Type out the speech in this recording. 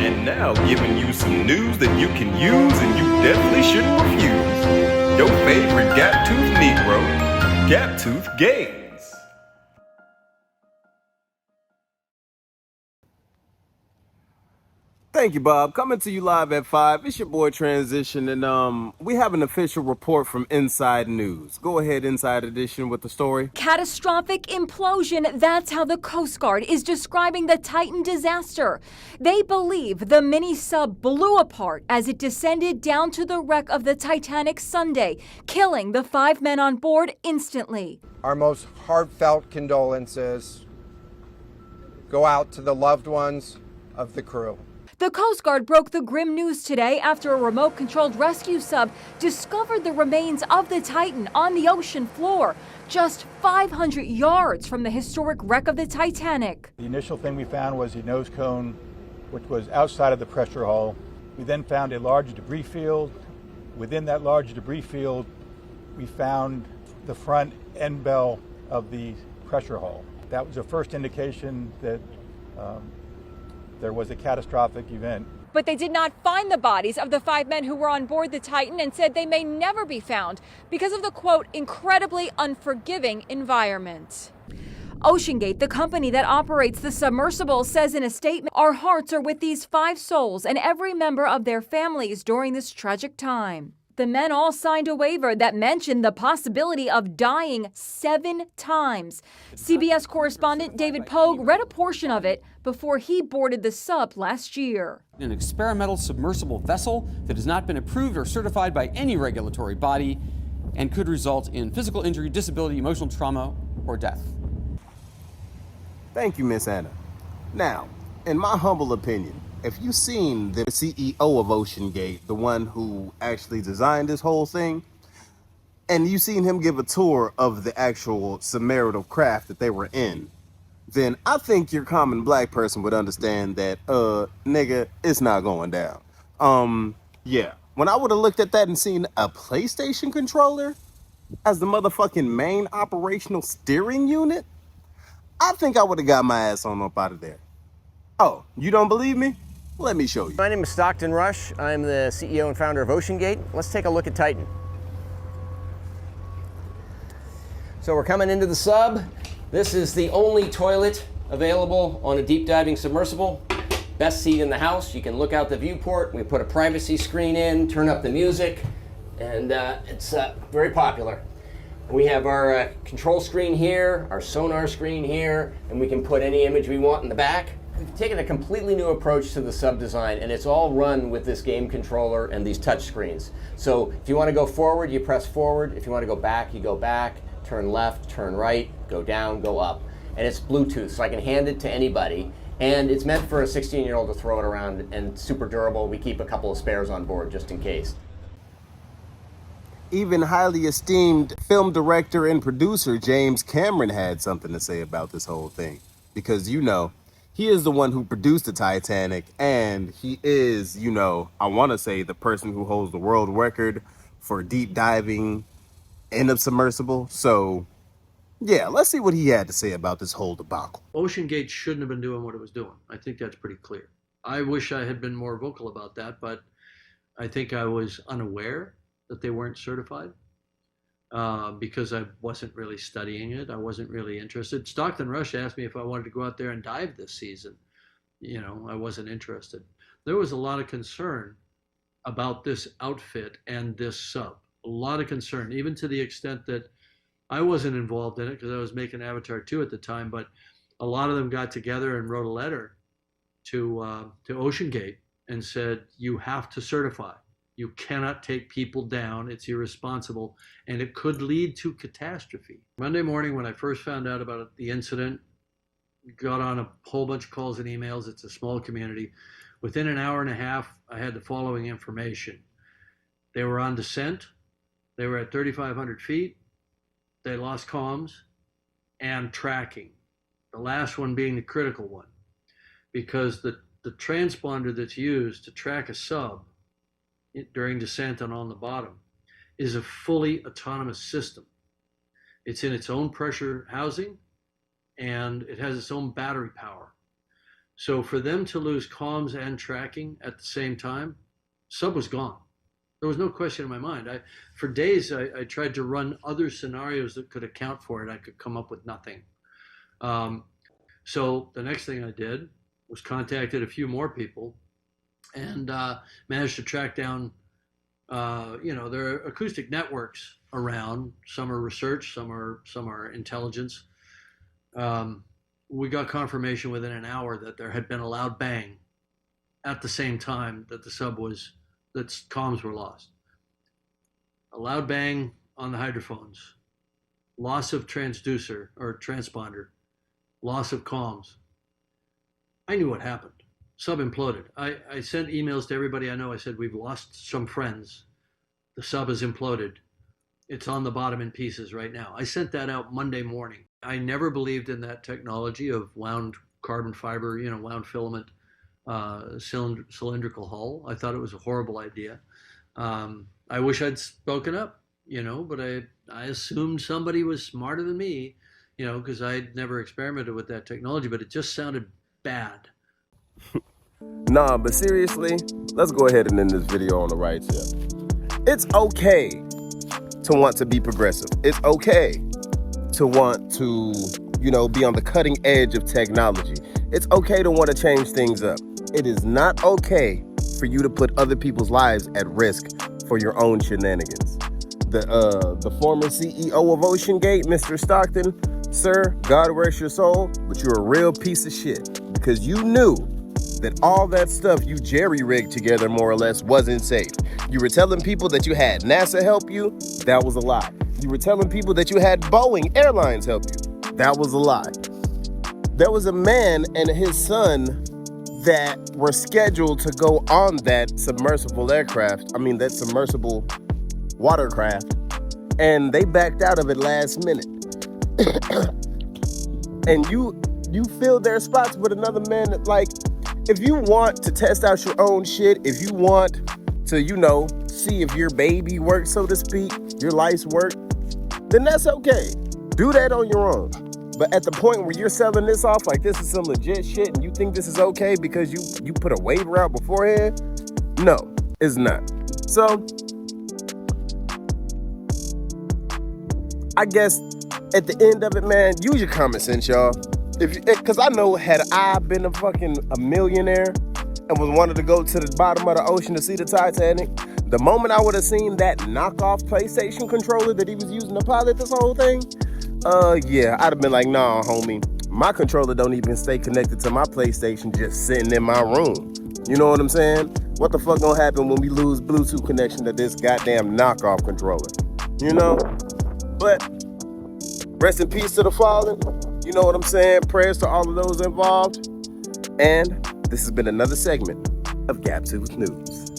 And now giving you some news that you can use and you definitely shouldn't refuse. Your favorite gap-toothed Negro, Gap-Tooth Games. Thank you, Bob. Coming to you live at 5. It's your boy Transition, and we have an official report from Inside News. Go ahead, Inside Edition, with the story. Catastrophic implosion. That's how the Coast Guard is describing the Titan disaster. They believe the mini sub blew apart as it descended down to the wreck of the Titanic Sunday, killing the 5 men on board instantly. Our most heartfelt condolences go out to the loved ones of the crew. The Coast Guard broke the grim news today after a remote-controlled rescue sub discovered the remains of the Titan on the ocean floor, just 500 yards from the historic wreck of the Titanic. The initial thing we found was the nose cone, which was outside of the pressure hull. We then found a large debris field. Within that large debris field, we found the front end bell of the pressure hull. That was the first indication that there was a catastrophic event. But they did not find the bodies of the 5 men who were on board the Titan and said they may never be found because of the, quote, incredibly unforgiving environment. OceanGate, the company that operates the submersible, says in a statement, "Our hearts are with these 5 souls and every member of their families during this tragic time." The men all signed a waiver that mentioned the possibility of dying 7 times. CBS correspondent David Pogue read a portion of it before he boarded the sub last year. An experimental submersible vessel that has not been approved or certified by any regulatory body and could result in physical injury, disability, emotional trauma, or death. Thank you, Miss Anna. Now, in my humble opinion, if you've seen the CEO of OceanGate, the one who actually designed this whole thing, and you've seen him give a tour of the actual submarine craft that they were in, then I think your common black person would understand that, nigga, it's not going down. Yeah. When I would have looked at that and seen a PlayStation controller as the motherfucking main operational steering unit, I think I would have got my ass on up out of there. Oh, you don't believe me? Let me show you. My name is Stockton Rush. I'm the CEO and founder of OceanGate. Let's take a look at Titan. So we're coming into the sub. This is the only toilet available on a deep diving submersible. Best seat in the house. You can look out the viewport. We put a privacy screen in, turn up the music, and it's very popular. We have our control screen here, our sonar screen here, and we can put any image we want in the back. We've taken a completely new approach to the sub design, and it's all run with this game controller and these touch screens. So if you want to go forward, you press forward. If you want to go back, you go back. Turn left, turn right, go down, go up. And it's Bluetooth, so I can hand it to anybody. And it's meant for a 16-year-old to throw it around, and super durable. We keep a couple of spares on board just in case. Even highly esteemed film director and producer James Cameron had something to say about this whole thing. Because, you know, he is the one who produced the Titanic, and he is, you know, I want to say the person who holds the world record for deep diving in a submersible. So, yeah, let's see what he had to say about this whole debacle. OceanGate shouldn't have been doing what it was doing. I think that's pretty clear. I wish I had been more vocal about that, but I think I was unaware that they weren't certified because I wasn't really studying it. I wasn't really interested. Stockton Rush asked me if I wanted to go out there and dive this season. You know, I wasn't interested. There was a lot of concern about this outfit and this sub. A lot of concern, even to the extent that I wasn't involved in it because I was making Avatar 2 at the time, but a lot of them got together and wrote a letter to OceanGate and said, you have to certify. You cannot take people down. It's irresponsible, and it could lead to catastrophe. Monday morning, when I first found out about the incident, got on a whole bunch of calls and emails. It's a small community. Within an hour and a half, I had the following information. They were on descent. They were at 3,500 feet. They lost comms and tracking. The last one being the critical one, because the transponder that's used to track a sub during descent and on the bottom is a fully autonomous system. It's in its own pressure housing, and it has its own battery power. So for them to lose comms and tracking at the same time, sub was gone. There was no question in my mind. For days, I tried to run other scenarios that could account for it. I could come up with nothing. So the next thing I did was contacted a few more people and managed to track down, there are acoustic networks around. Some are research, some are intelligence. We got confirmation within an hour that there had been a loud bang at the same time that that comms were lost. A loud bang on the hydrophones, loss of transducer or transponder, loss of comms. I knew what happened. Sub imploded. I sent emails to everybody I know. I said, we've lost some friends. The sub has imploded. It's on the bottom in pieces right now. I sent that out Monday morning. I never believed in that technology of wound carbon fiber, wound filament, cylindrical hull. I thought it was a horrible idea. I wish I'd spoken up, but I assumed somebody was smarter than me, because I'd never experimented with that technology, but it just sounded bad. Nah, but seriously, let's go ahead and end this video on the right tip. It's okay to want to be progressive. It's okay to want to, be on the cutting edge of technology. It's okay to want to change things up. It is not okay for you to put other people's lives at risk for your own shenanigans. The former CEO of OceanGate, Mr. Stockton, sir, God rest your soul, but you're a real piece of shit because you knew that all that stuff you jerry-rigged together more or less wasn't safe. You were telling people that you had NASA help you. That was a lie. You were telling people that you had Boeing Airlines help you. That was a lie. There was a man and his son that were scheduled to go on that submersible watercraft, and they backed out of it last minute. And you filled their spots with another man that, like, if you want to test out your own shit, if you want to, see if your baby works, so to speak, your lights work, then that's okay. Do that on your own. But at the point where you're selling this off like this is some legit shit and you think this is okay because you put a waiver out beforehand, no, it's not. So, I guess at the end of it, man, use your common sense, y'all. Because I know had I been a millionaire and was wanted to go to the bottom of the ocean to see the Titanic, the moment I would have seen that knockoff PlayStation controller that he was using to pilot this whole thing, I'd have been like, nah, homie, my controller don't even stay connected to my PlayStation just sitting in my room. You know what I'm saying? What the fuck gonna happen when we lose Bluetooth connection to this goddamn knockoff controller? But rest in peace to the fallen. You know what I'm saying? Prayers to all of those involved. And this has been another segment of Gap Tooth News.